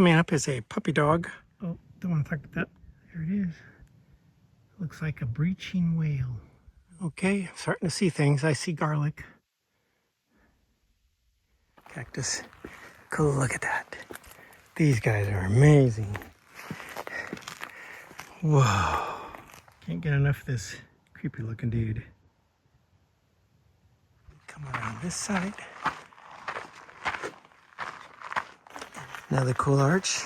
coming up is a puppy dog. Oh, don't want to talk about that. There it is. Looks like a breaching whale. Okay, I'm starting to see things. I see garlic. Cactus. Cool, look at that. These guys are amazing. Whoa. Can't get enough of this creepy looking dude. Come around this side. Another cool arch.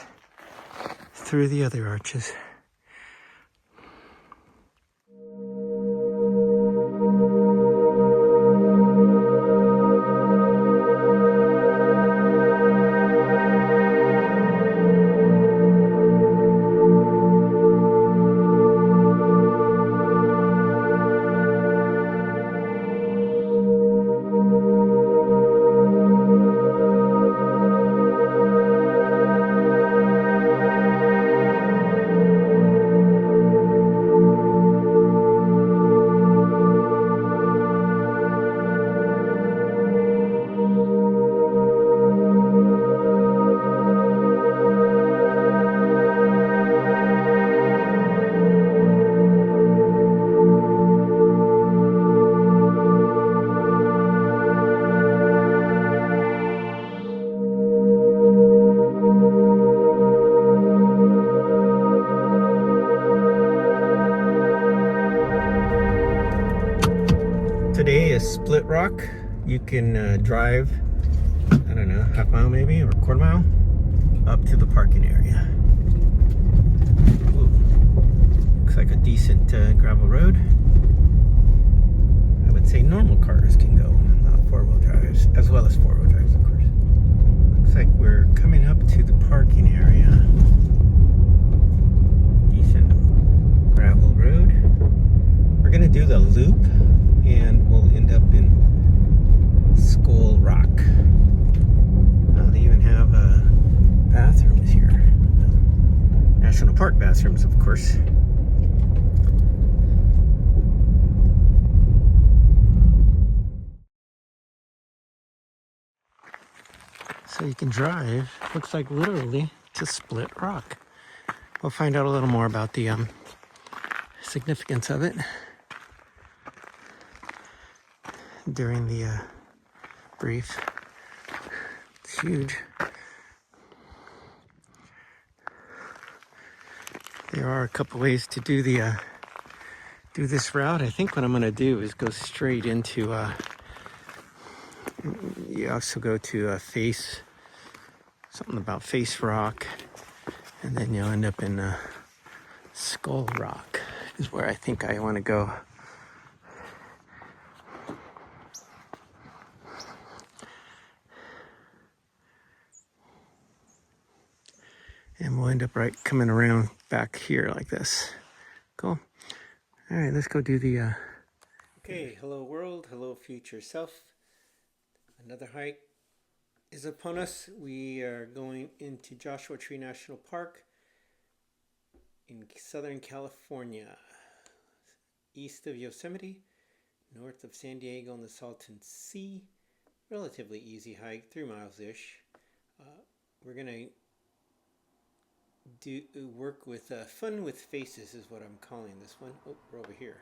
Through the other arches. Today is Split Rock. You can drive, I don't know, half mile maybe, or quarter mile, up to the parking area. Ooh, looks like a decent gravel road. I would say normal cars can go, not four-wheel drives, as well as four-wheel drives, of course. Looks like we're coming up to the parking area. Decent gravel road. We're gonna do the loop, and we'll end up in Skull Rock. They even have bathrooms here. National Park bathrooms, of course. So you can drive, looks like literally, to Split Rock. We'll find out a little more about the significance of it during the brief. It's huge. There are a couple ways to do the do this route. I think what I'm going to do is go straight into. You also go to Face, something about Face Rock, and then you'll end up in Skull Rock. Is where I think I want to go. And we'll end up right coming around back here like this. Cool. All right, let's go do the... Okay, hello world, hello future self. Another hike is upon us. We are going into JoshuaTree National Park in Southern California, east of Yosemite, north of San Diego on the Salton Sea. Relatively easy hike, 3 miles-ish. We're going to work with Fun with Faces is what I'm calling this one. Oh, we're over here.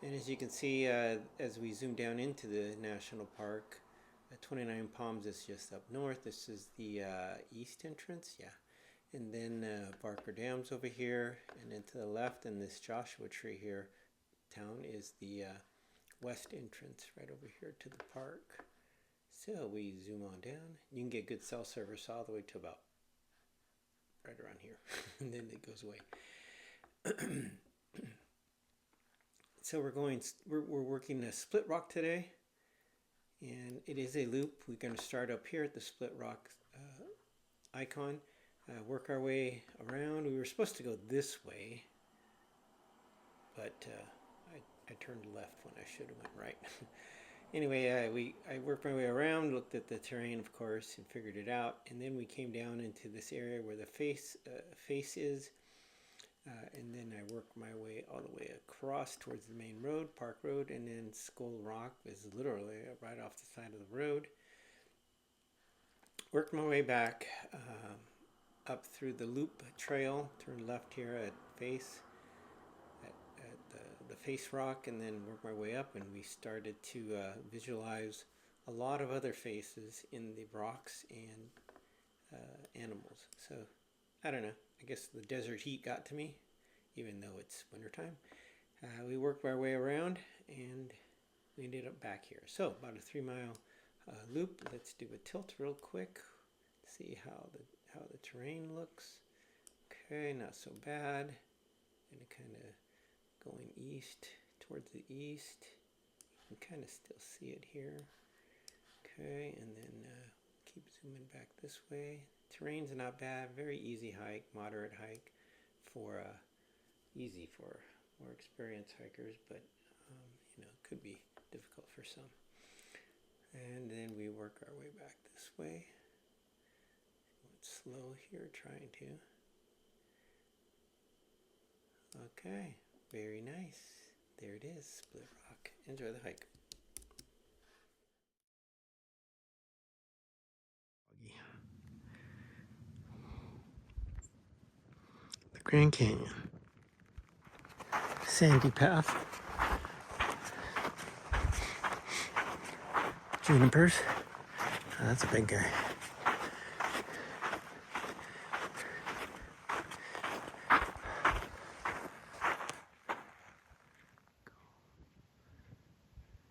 And as you can see, as we zoom down into the national park, 29 Palms is just up north. This is the east entrance, yeah. And then Barker Dam's over here, and then to the left, and this JoshuaTree here town is the west entrance right over here to the park. So we zoom on down. You can get good cell service all the way to about right around here, and then it goes away. So we're working a Split Rock today, and it is a loop. We're going to start up here at the Split Rock icon, work our way around. We were supposed to go this way, but I turned left when I should have went right. Anyway, I worked my way around, looked at the terrain, of course, and figured it out. And then we came down into this area where the face is. And then I worked my way all the way across towards the main road, Park Road. And then Skull Rock is literally right off the side of the road. Worked my way back. up through the loop trail, turn left here at face, at the face rock, and then work my way up, and we started to visualize a lot of other faces in the rocks and animals. So I don't know, I guess the desert heat got to me, even though it's wintertime. We worked our way around and we ended up back here. So about a 3-mile loop. Let's do a tilt real quick. See how the terrain looks. Okay, not so bad. And kind of going east towards the east. You can kind of still see it here. Okay, and then keep zooming back this way. Terrain's not bad. Very easy hike, moderate hike for easy for more experienced hikers, but you know, it could be difficult for some. And then we work our way back this way. It's slow here, trying to. Okay, very nice. There it is, Split Rock. Enjoy the hike. The Grand Canyon. Sandy path. Junipers. Oh, that's a big guy.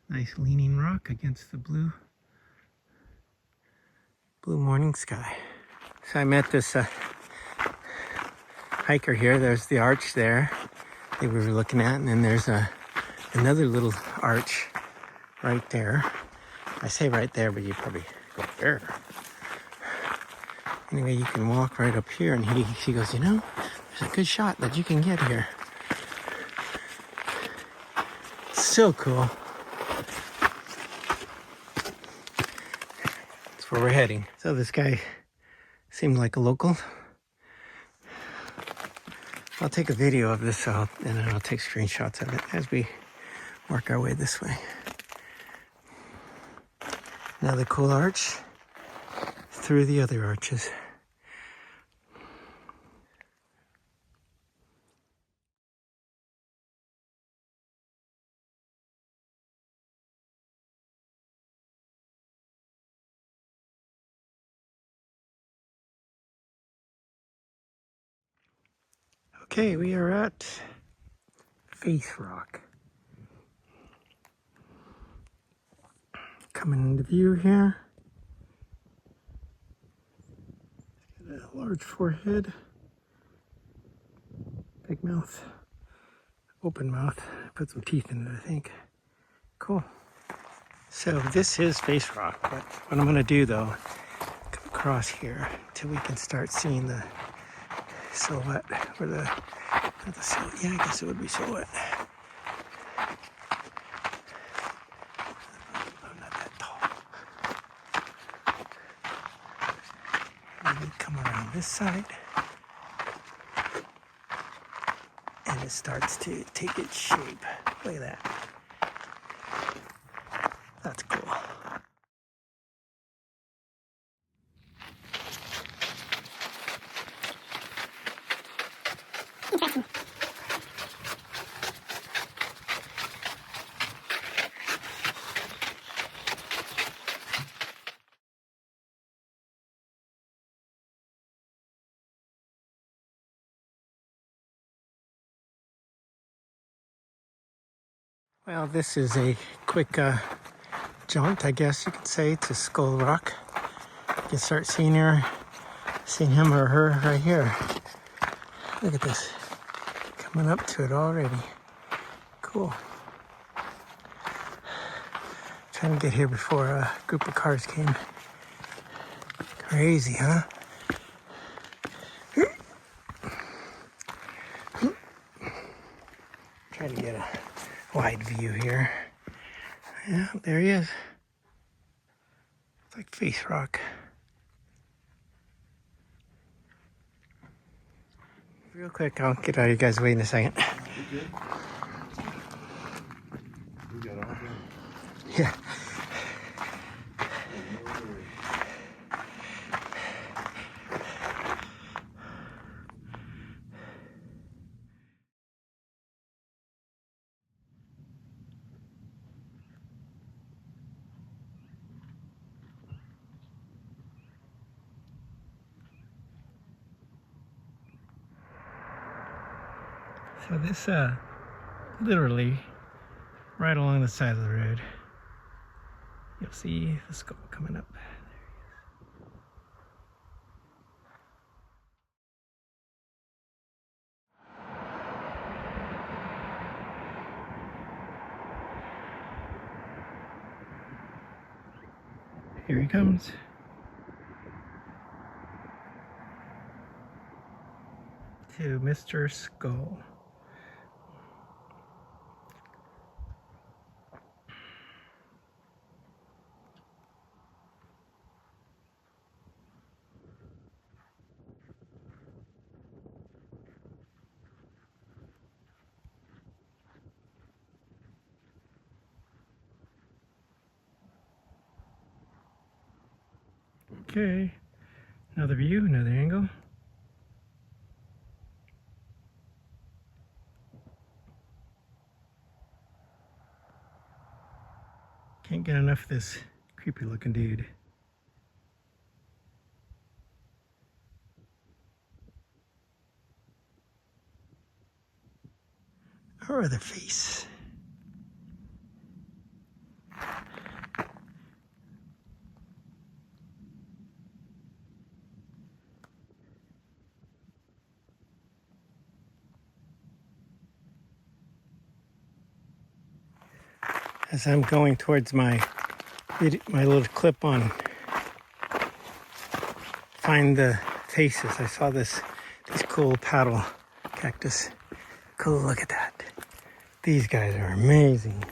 Nice leaning rock against the blue morning sky. So I met this hiker here. There's the arch there that we were looking at, and then there's another little arch right there. I say right there, but you probably go there. Anyway, you can walk right up here, and he goes, you know, there's a good shot that you can get here. So cool. That's where we're heading. So this guy seemed like a local. I'll take a video of this out, and then I'll take screenshots of it as we work our way this way. Another cool arch through the other arches. Okay, we are at Face Rock. Coming into view here. Got a large forehead, big mouth, open mouth. Put some teeth in it, I think. Cool. So this is Face Rock, but what I'm gonna do though, come across here till we can start seeing the silhouette, or not the silhouette, yeah, I guess it would be silhouette. I'm not that tall. And we come around this side, and it starts to take its shape. Look at that. That's cool. Well, this is a quick jaunt, I guess you could say, to Skull Rock. You can start seeing him or her right here. Look at this, coming up to it already. Cool. Trying to get here before a group of cars came. Crazy, huh? Trying to get a wide view here. Yeah, there he is. It's like Face Rock. Real quick, I'll get out of you guys' way in a second. You good? We got all done. Yeah. So this literally right along the side of the road, you'll see the skull coming up. Here he comes. To Mr. Skull. Okay, another view, another angle. Can't get enough of this creepy looking dude. Or the face. As I'm going towards my little clip on find the faces, I saw this cool paddle cactus. Cool, look at that. These guys are amazing.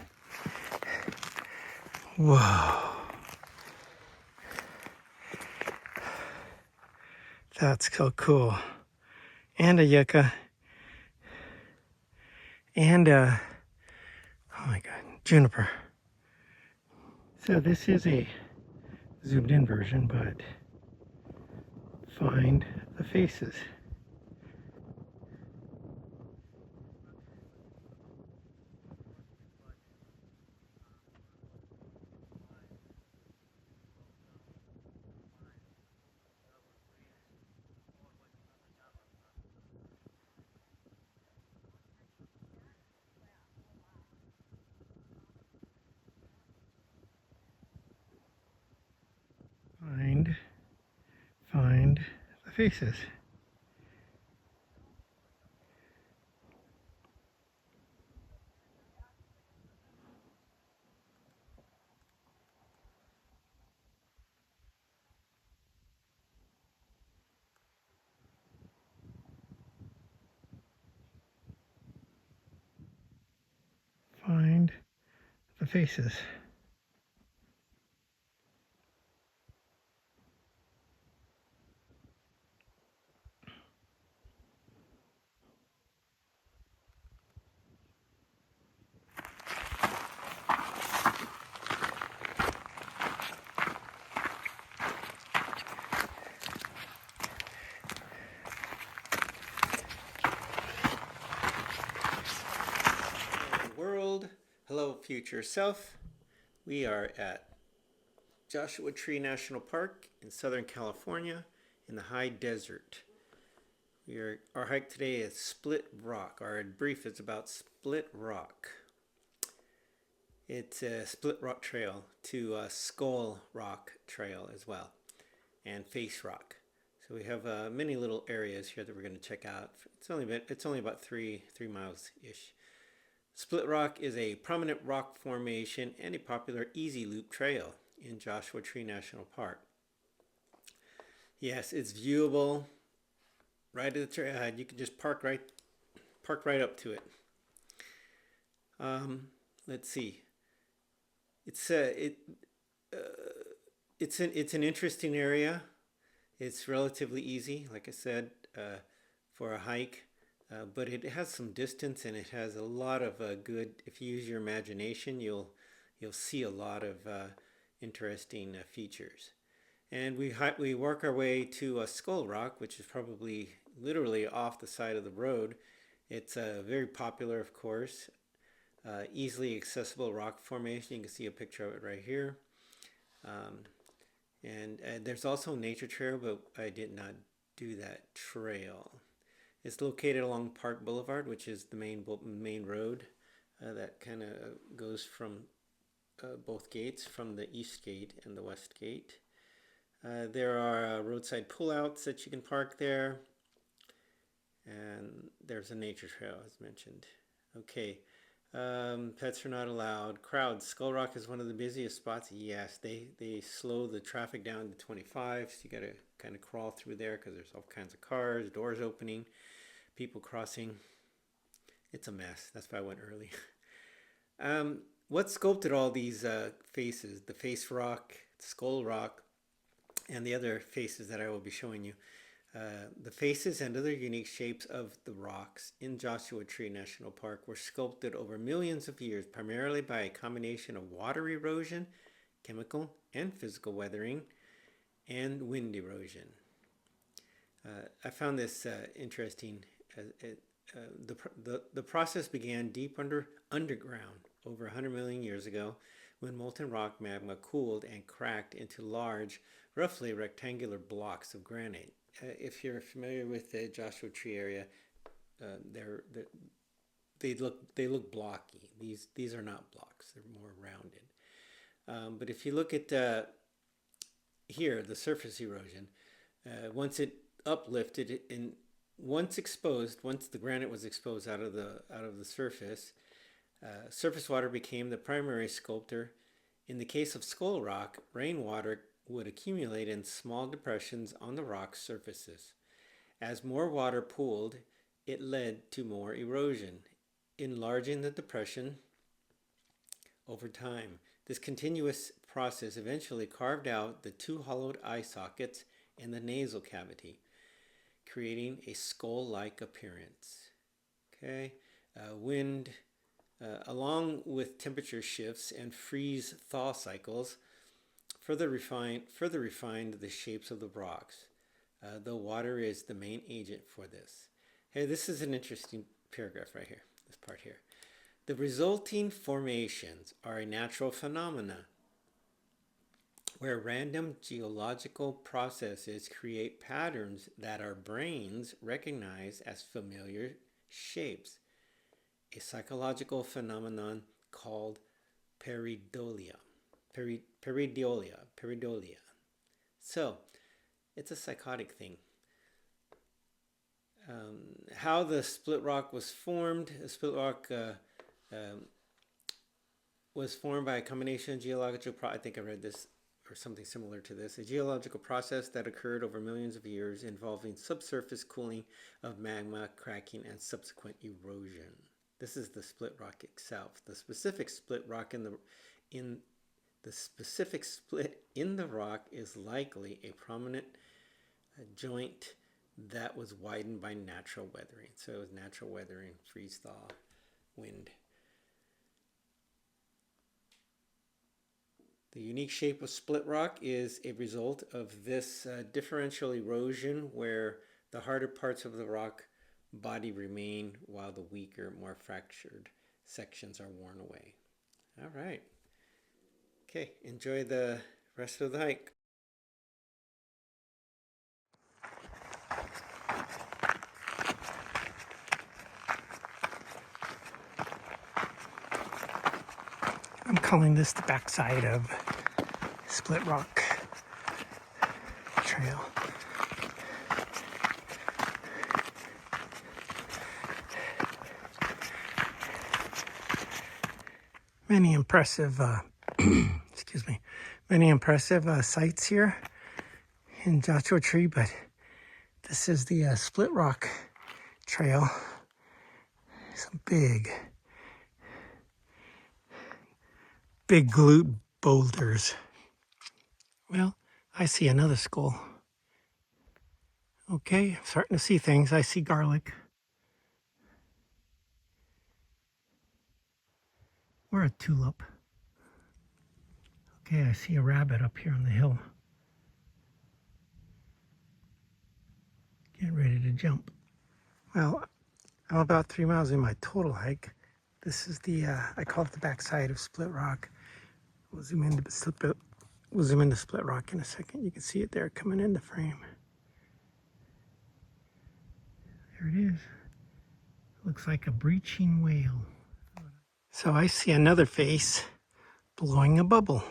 Whoa. That's so cool. And a yucca. And a, oh my god, juniper. So this is a zoomed in version, but find the faces. Find the faces. Find the faces. World, hello future self. We are at JoshuaTree National Park in Southern California in the high desert. Our hike today is Split Rock. Our brief is about Split Rock. It's a Split Rock Trail to Skull Rock Trail as well, and Face Rock. So we have many little areas here that we're going to check out. It's only about three miles ish. Split Rock is a prominent rock formation and a popular easy loop trail in JoshuaTree National Park. Yes, it's viewable right at the trailhead. You can just park right up to it. Let's see. It's an interesting area. It's relatively easy, like I said, for a hike. But it has some distance and it has a lot of good. If you use your imagination, you'll see a lot of interesting features. And we work our way to Skull Rock, which is probably literally off the side of the road. It's very popular, of course, easily accessible rock formation. You can see a picture of it right here. And there's also a nature trail, but I did not do that trail. It's located along Park Boulevard, which is the main road that kind of goes from both gates, from the east gate and the west gate. There are roadside pullouts that you can park there, and there's a nature trail as mentioned. Okay, pets are not allowed. Crowds. Skull Rock is one of the busiest spots. Yes, they slow the traffic down to 25, so you gotta kind of crawl through there because there's all kinds of cars, doors opening, people crossing. It's a mess. That's why I went early. What sculpted all these faces? The face rock, skull rock, and the other faces that I will be showing you. The faces and other unique shapes of the rocks in JoshuaTree National Park were sculpted over millions of years, primarily by a combination of water erosion, chemical and physical weathering, and wind erosion. I found this interesting. The process began deep underground over 100 million years ago when molten rock magma cooled and cracked into large, roughly rectangular blocks of granite. If you're familiar with the JoshuaTree area, they look blocky. These are not blocks; they're more rounded. But if you look at here, the surface erosion, once it uplifted and once the granite was exposed out of the surface, surface water became the primary sculptor. In the case of Skull Rock, rainwater would accumulate in small depressions on the rock's surfaces. As more water pooled, it led to more erosion, enlarging the depression over time. This continuous process eventually carved out the two hollowed eye sockets and the nasal cavity, creating a skull-like appearance. Okay, wind, along with temperature shifts and freeze-thaw cycles, further refined the shapes of the rocks, though water is the main agent for this. Hey, this is an interesting paragraph right here, this part here. The resulting formations are a natural phenomena where random geological processes create patterns that our brains recognize as familiar shapes, a psychological phenomenon called pareidolia. Pareidolia. So, it's a psychotic thing. How the split rock was formed. The split rock was formed by a combination of geological, I think I read this or something similar to this, a geological process that occurred over millions of years involving subsurface cooling of magma, cracking, and subsequent erosion. This is the split rock itself. The specific split in the rock is likely a prominent joint that was widened by natural weathering. So it was natural weathering, freeze-thaw, wind. The unique shape of split rock is a result of this differential erosion where the harder parts of the rock body remain while the weaker, more fractured sections are worn away. All right. Okay, enjoy the rest of the hike. I'm calling this the backside of Split Rock Trail. Many impressive, many impressive sights here in JoshuaTree, but this is the Split Rock Trail. Some big glute boulders. Well, I see another skull. Okay, I'm starting to see things. I see garlic. Or a tulip. Okay, I see a rabbit up here on the hill. Getting ready to jump. Well, I'm about 3 miles in my total hike. This is the, I call it the backside of Split Rock. We'll zoom into Split Rock in a second. You can see it there coming into frame. There it is. Looks like a breaching whale. So I see another face blowing a bubble.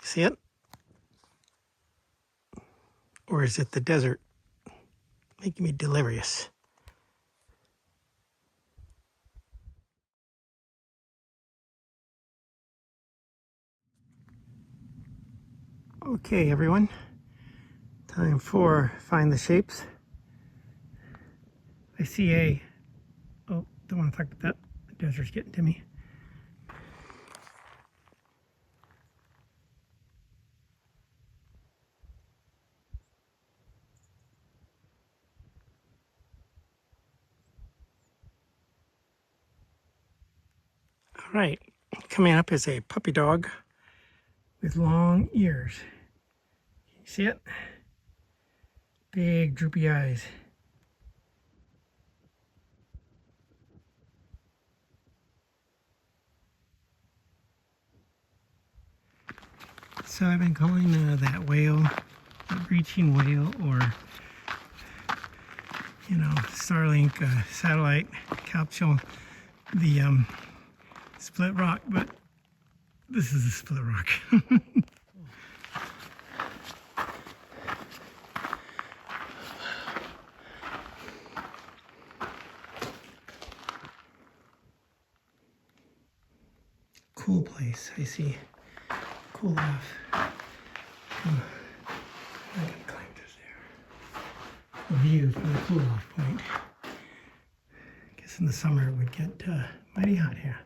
See it? Or is it the desert making me delirious? Okay, everyone. Time for Find the Shapes. I see oh, don't want to talk about that. The desert's getting to me. All right, coming up is a puppy dog with long ears. Can you see it? Big droopy eyes. So I've been calling that whale a breaching whale, or Starlink satellite capsule, the split rock, but this is a split rock. Cool place, I see. Cool off. I'm gonna climb this there. The view from the cool off point. I guess in the summer it would get mighty hot here.